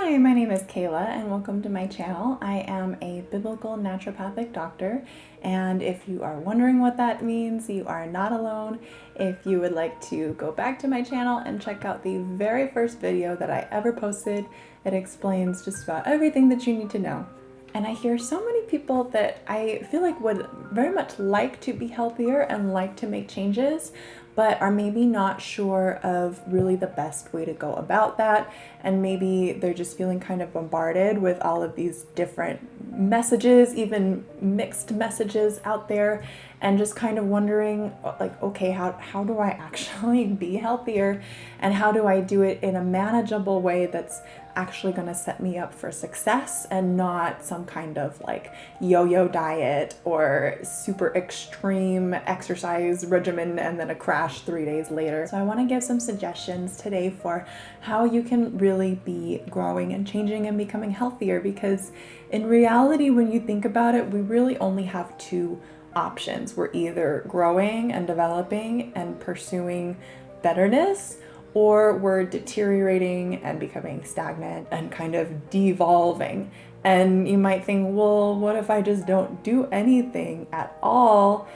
Hi, my name is Kayla and welcome to my channel. I am a biblical naturopathic doctor, and if you are wondering what that means, you are not alone. If you would like to go back to my channel and check out the very first video that I ever posted, it explains just about everything that you need to know. And I hear so many people that I feel like would very much like to be healthier and like to make changes, but are maybe not sure of really the best way to go about that. And maybe they're just feeling kind of bombarded with all of these different messages, even mixed messages out there, and just kind of wondering like, okay, how do I actually be healthier? And how do I do it in a manageable way that's actually going to set me up for success and not some kind of like yo-yo diet or super extreme exercise regimen and then a crash 3 days later. So I want to give some suggestions today for how you can really be growing and changing and becoming healthier, because in reality, when you think about it, we really only have two options. We're either growing and developing and pursuing betterness, or we're deteriorating and becoming stagnant and kind of devolving. And you might think, well, what if I just don't do anything at all?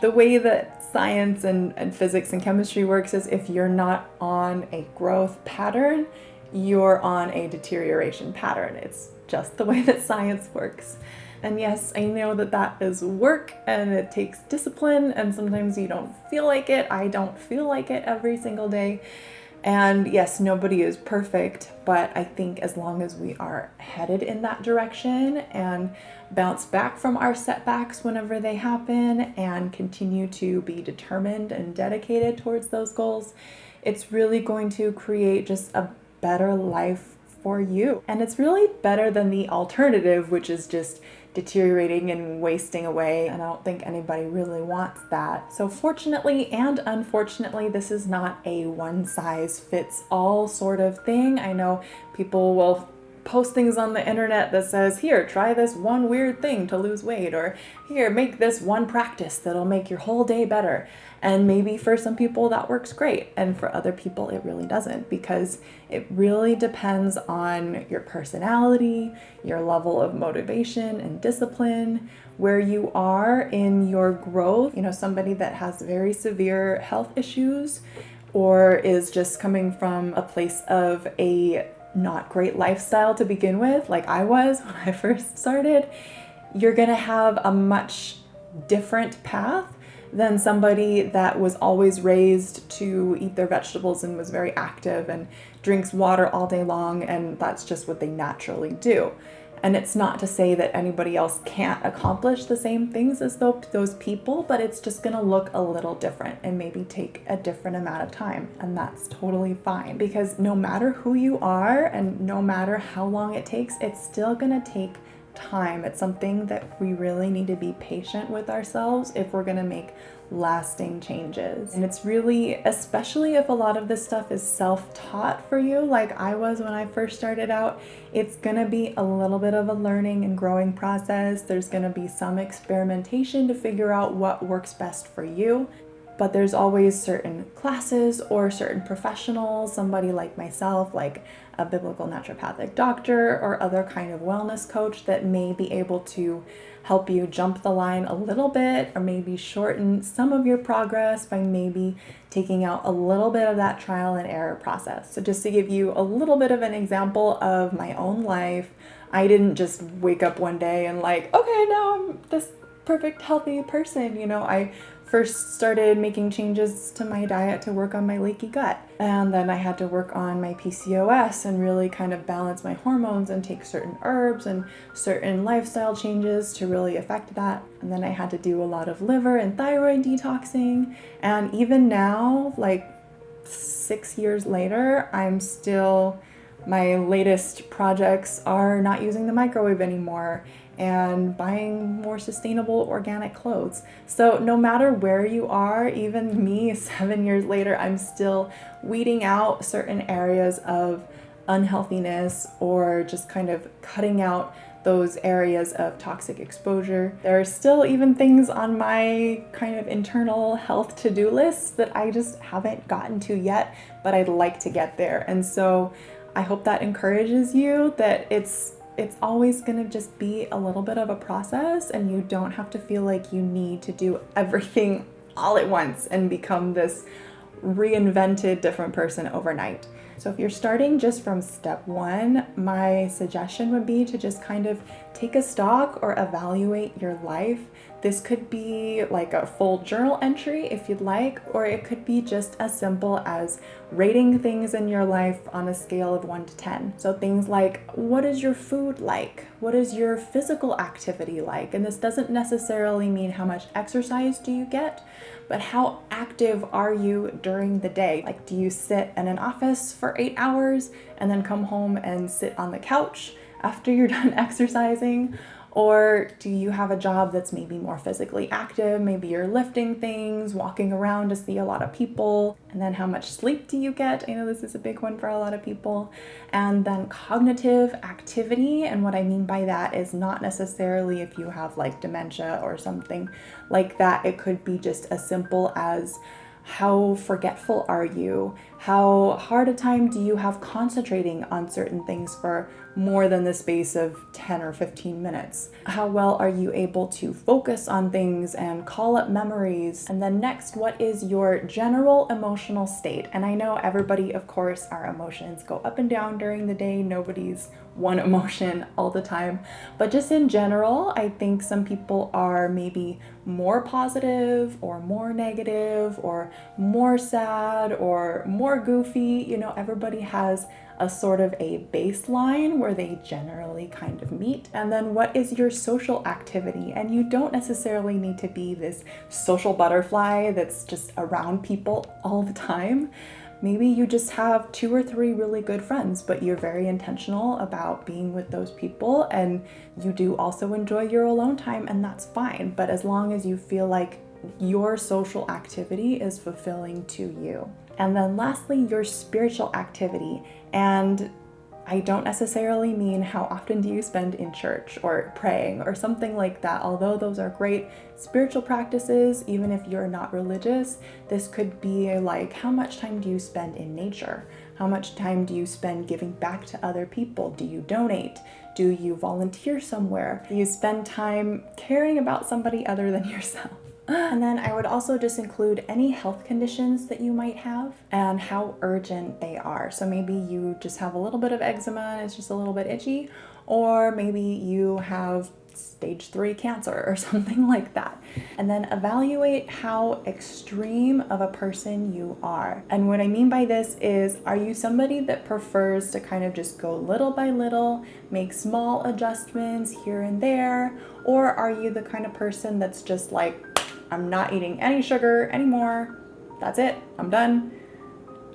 The way that science and physics and chemistry works is if you're not on a growth pattern, you're on a deterioration pattern. It's just the way that science works. And yes, I know that that is work and it takes discipline, and sometimes you don't feel like it. I don't feel like it every single day. And yes, nobody is perfect, but I think as long as we are headed in that direction and bounce back from our setbacks whenever they happen and continue to be determined and dedicated towards those goals, it's really going to create just a better life for you. And it's really better than the alternative, which is just deteriorating and wasting away, and I don't think anybody really wants that. So fortunately and unfortunately, this is not a one-size-fits-all sort of thing. I know people will post things on the internet that says, here, try this one weird thing to lose weight, or here, make this one practice that'll make your whole day better. And maybe for some people that works great, and for other people it really doesn't, because it really depends on your personality, your level of motivation and discipline, where you are in your growth. You know, somebody that has very severe health issues or is just coming from a place of a not great lifestyle to begin with, like I was when I first started, you're gonna have a much different path than somebody that was always raised to eat their vegetables and was very active and drinks water all day long, and that's just what they naturally do. And it's not to say that anybody else can't accomplish the same things as those people, but it's just gonna look a little different and maybe take a different amount of time. And that's totally fine, because no matter who you are and no matter how long it takes, it's still gonna take time. It's something that we really need to be patient with ourselves if we're gonna make lasting changes. And it's really, especially if a lot of this stuff is self-taught for you, like I was when I first started out, it's gonna be a little bit of a learning and growing process. There's gonna be some experimentation to figure out what works best for you. But there's always certain classes or certain professionals, somebody like myself, like a biblical naturopathic doctor or other kind of wellness coach, that may be able to help you jump the line a little bit, or maybe shorten some of your progress by maybe taking out a little bit of that trial and error process. So just to give you a little bit of an example of my own life, I didn't just wake up one day and like, okay, now I'm this perfect healthy person. You know, I first started making changes to my diet to work on my leaky gut, and then I had to work on my PCOS and really kind of balance my hormones and take certain herbs and certain lifestyle changes to really affect that. And then I had to do a lot of liver and thyroid detoxing, and even now, like 6 years later, my latest projects are not using the microwave anymore and buying more sustainable organic clothes. So no matter where you are, even me 7 years later, I'm still weeding out certain areas of unhealthiness or just kind of cutting out those areas of toxic exposure. There are still even things on my kind of internal health to-do list that I just haven't gotten to yet, but I'd like to get there. And so I hope that encourages you that it's always going to just be a little bit of a process, and you don't have to feel like you need to do everything all at once and become this reinvented different person overnight. So if you're starting just from step one, my suggestion would be to just kind of take a stock or evaluate your life. This could be like a full journal entry if you'd like, or it could be just as simple as rating things in your life on a scale of 1 to 10. So things like, what is your food like? What is your physical activity like? And this doesn't necessarily mean how much exercise do you get, but how active are you during the day? Like, do you sit in an office for 8 hours and then come home and sit on the couch after you're done exercising? Or do you have a job that's maybe more physically active? Maybe you're lifting things, walking around to see a lot of people. And then how much sleep do you get? I know this is a big one for a lot of people. And then cognitive activity. And what I mean by that is not necessarily if you have like dementia or something like that. It could be just as simple as, how forgetful are you? How hard a time do you have concentrating on certain things for more than the space of 10 or 15 minutes? How well are you able to focus on things and call up memories? And then next, what is your general emotional state? And I know everybody, of course, our emotions go up and down during the day. Nobody's one emotion all the time. But just in general, I think some people are maybe more positive or more negative or more sad or more goofy. You know, everybody has a sort of a baseline where they generally kind of meet. And then what is your social activity? And you don't necessarily need to be this social butterfly that's just around people all the time. Maybe you just have 2 or 3 really good friends, but you're very intentional about being with those people, and you do also enjoy your alone time, and that's fine. But as long as you feel like your social activity is fulfilling to you. And then lastly, your spiritual activity. And I don't necessarily mean how often do you spend in church or praying or something like that. Although those are great spiritual practices, even if you're not religious, this could be like, how much time do you spend in nature? How much time do you spend giving back to other people? Do you donate? Do you volunteer somewhere? Do you spend time caring about somebody other than yourself? And then I would also just include any health conditions that you might have and how urgent they are. So maybe you just have a little bit of eczema and it's just a little bit itchy, or maybe you have stage 3 cancer or something like that. And then evaluate how extreme of a person you are. And what I mean by this is, are you somebody that prefers to kind of just go little by little, make small adjustments here and there? Or are you the kind of person that's just like, I'm not eating any sugar anymore. That's it. I'm done.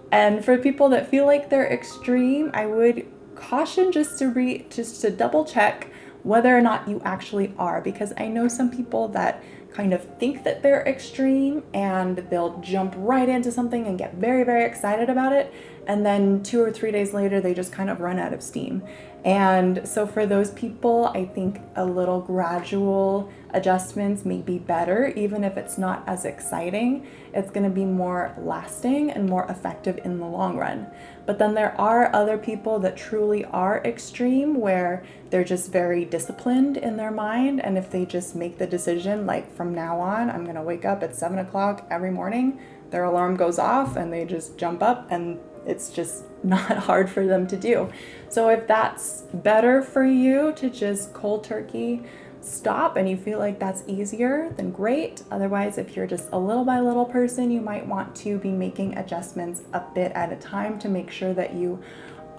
And for people that feel like they're extreme, I would caution just to double check whether or not you actually are, because I know some people that kind of think that they're extreme and they'll jump right into something and get very, very excited about it. And then 2 or 3 days later, they just kind of run out of steam. And so for those people, I think a little gradual adjustments may be better, even if it's not as exciting. It's going to be more lasting and more effective in the long run. But then there are other people that truly are extreme, where they're just very disciplined in their mind. And if they just make the decision, like from now on, I'm going to wake up at 7 o'clock every morning, their alarm goes off and they just jump up, and it's just not hard for them to do. So if that's better for you to just cold turkey stop and you feel like that's easier, then great. Otherwise, if you're just a little by little person, you might want to be making adjustments a bit at a time to make sure that you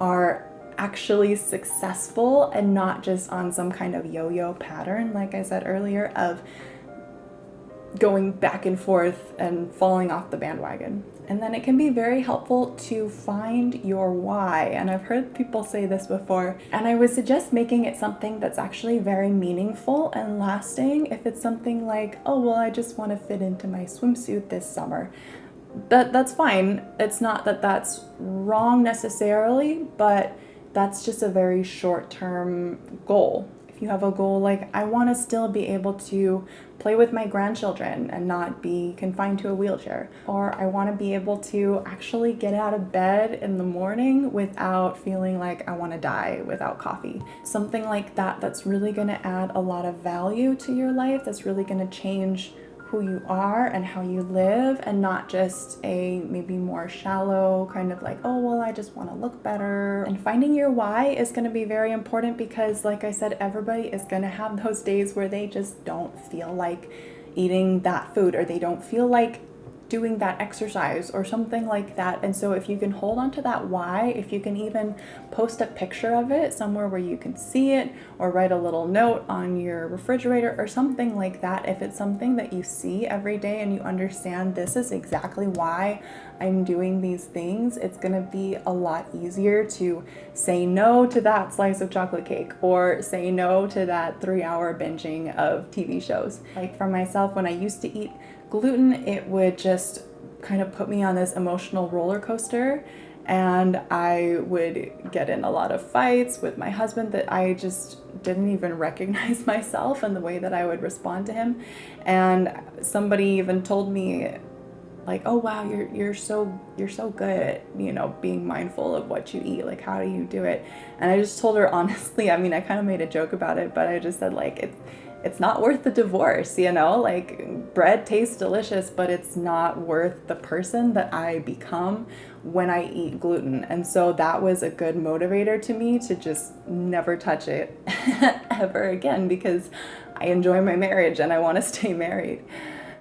are actually successful and not just on some kind of yo-yo pattern, like I said earlier, of going back and forth and falling off the bandwagon. And then it can be very helpful to find your why. And I've heard people say this before, and I would suggest making it something that's actually very meaningful and lasting. If it's something like, oh, well, I just want to fit into my swimsuit this summer, that's fine. It's not that that's wrong necessarily, but that's just a very short-term goal. If If you have a goal like, I want to still be able to play with my grandchildren and not be confined to a wheelchair, or I want to be able to actually get out of bed in the morning without feeling like I want to die without coffee. Something like that that's really going to add a lot of value to your life, that's really going to change who you are and how you live, and not just a maybe more shallow kind of like, oh, well, I just want to look better. And finding your why is going to be very important, because like I said, everybody is going to have those days where they just don't feel like eating that food, or they don't feel like doing that exercise or something like that. And so if you can hold on to that why, if you can even post a picture of it somewhere where you can see it, or write a little note on your refrigerator or something like that, if it's something that you see every day and you understand this is exactly why I'm doing these things, it's gonna be a lot easier to say no to that slice of chocolate cake, or say no to that 3-hour binging of TV shows. Like for myself, when I used to eat gluten, it would just kind of put me on this emotional roller coaster, and I would get in a lot of fights with my husband that I just didn't even recognize myself and the way that I would respond to him. And somebody even told me like, oh wow, you're so good at, you know, being mindful of what you eat, like how do you do it? And I just told her honestly, I mean, I kind of made a joke about it, but I just said like, it's not worth the divorce, you know, like bread tastes delicious, but it's not worth the person that I become when I eat gluten. And so that was a good motivator to me to just never touch it ever again, because I enjoy my marriage and I want to stay married.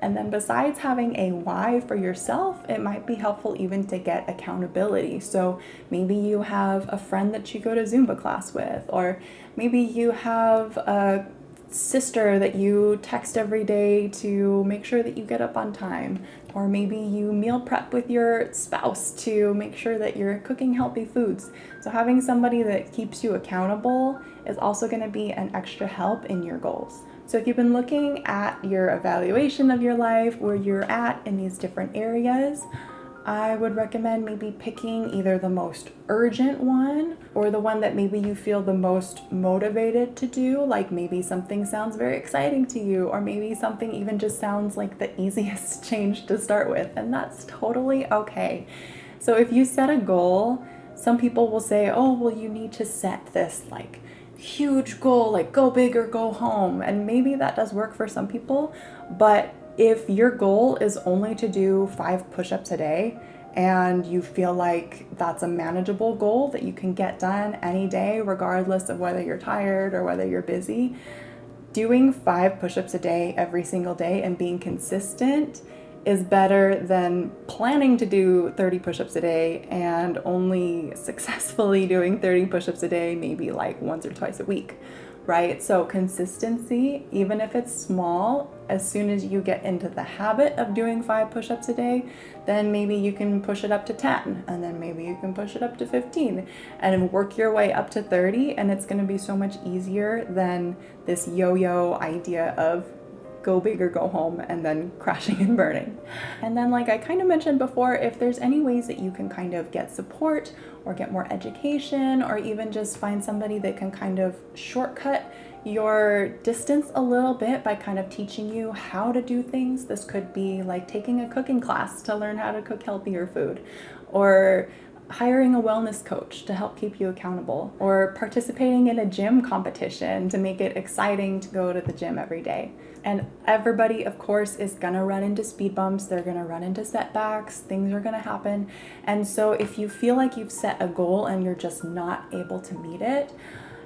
And then besides having a why for yourself, it might be helpful even to get accountability. So maybe you have a friend that you go to Zumba class with, or maybe you have a sister that you text every day to make sure that you get up on time, or maybe you meal prep with your spouse to make sure that you're cooking healthy foods. So having somebody that keeps you accountable is also going to be an extra help in your goals. So if you've been looking at your evaluation of your life, where you're at in these different areas, I would recommend maybe picking either the most urgent one, or the one that maybe you feel the most motivated to do. Like maybe something sounds very exciting to you, or maybe something even just sounds like the easiest change to start with, and that's totally okay. So if you set a goal, some people will say, oh, well, you need to set this like huge goal, like go big or go home. And maybe that does work for some people, but if your goal is only to do 5 push-ups a day, and you feel like that's a manageable goal that you can get done any day, regardless of whether you're tired or whether you're busy, doing 5 push-ups a day every single day and being consistent is better than planning to do 30 push-ups a day and only successfully doing 30 push-ups a day maybe like once or twice a week, right? So consistency, even if it's small, as soon as you get into the habit of doing 5 push-ups a day, then maybe you can push it up to 10, and then maybe you can push it up to 15, and work your way up to 30, and it's going to be so much easier than this yo-yo idea of go big or go home and then crashing and burning. And then, like I kind of mentioned before, if there's any ways that you can kind of get support or get more education, or even just find somebody that can kind of shortcut your distance a little bit by kind of teaching you how to do things. This could be like taking a cooking class to learn how to cook healthier food, or hiring a wellness coach to help keep you accountable, or participating in a gym competition to make it exciting to go to the gym every day. And everybody, of course, is gonna run into speed bumps. They're gonna run into setbacks. Things are gonna happen. And so if you feel like you've set a goal and you're just not able to meet it,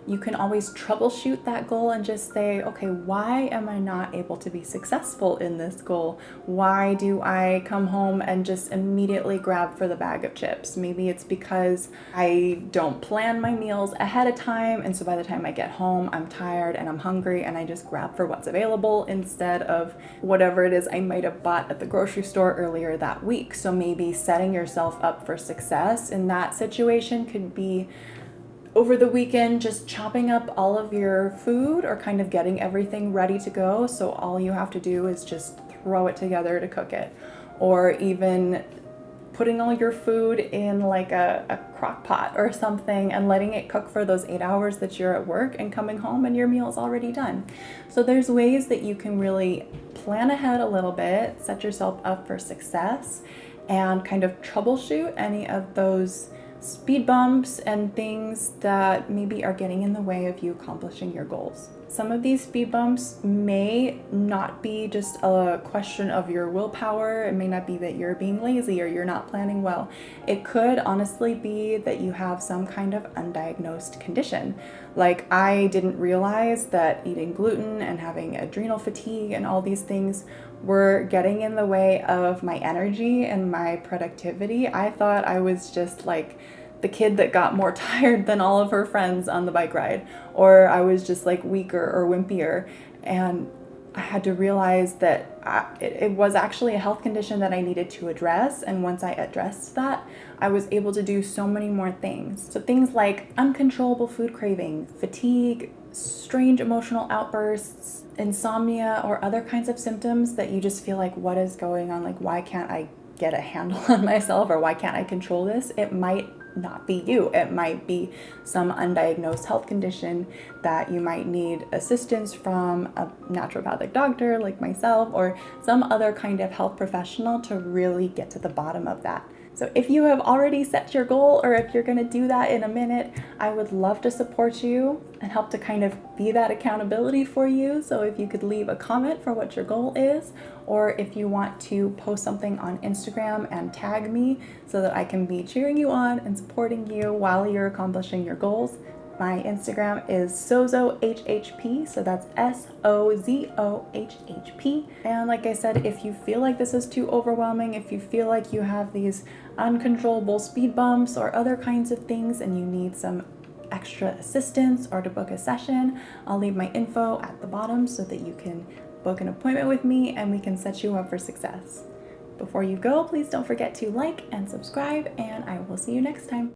you can always troubleshoot that goal and just say, okay, why am I not able to be successful in this goal? Why do I come home and just immediately grab for the bag of chips? Maybe it's because I don't plan my meals ahead of time, and so by the time I get home, I'm tired and I'm hungry, and I just grab for what's available instead of whatever it is I might have bought at the grocery store earlier that week. So maybe setting yourself up for success in that situation could be over the weekend, just chopping up all of your food, or kind of getting everything ready to go, so all you have to do is just throw it together to cook it. Or even putting all your food in like a crock pot or something and letting it cook for those 8 hours that you're at work and coming home and your meal is already done. So there's ways that you can really plan ahead a little bit, set yourself up for success, and kind of troubleshoot any of those speed bumps and things that maybe are getting in the way of you accomplishing your goals. Some of these speed bumps may not be just a question of your willpower. It may not be that you're being lazy or you're not planning well. It could honestly be that you have some kind of undiagnosed condition. Like, I didn't realize that eating gluten and having adrenal fatigue and all these things were getting in the way of my energy and my productivity. I thought I was just like the kid that got more tired than all of her friends on the bike ride, or I was just like weaker or wimpier. And I had to realize that it was actually a health condition that I needed to address. And once I addressed that, I was able to do so many more things. So things like uncontrollable food craving, fatigue, strange emotional outbursts, insomnia, or other kinds of symptoms that you just feel like, what is going on? Like, why can't I get a handle on myself, or why can't I control this? It might not be you. It might be some undiagnosed health condition that you might need assistance from a naturopathic doctor like myself, or some other kind of health professional to really get to the bottom of that. So if you have already set your goal, or if you're going to do that in a minute, I would love to support you and help to kind of be that accountability for you. So if you could leave a comment for what your goal is, or if you want to post something on Instagram and tag me so that I can be cheering you on and supporting you while you're accomplishing your goals. My Instagram is SozoHHP, so that's SOZOHHP. And like I said, if you feel like this is too overwhelming, if you feel like you have these uncontrollable speed bumps or other kinds of things and you need some extra assistance or to book a session, I'll leave my info at the bottom so that you can book an appointment with me and we can set you up for success. Before you go, please don't forget to like and subscribe, and I will see you next time.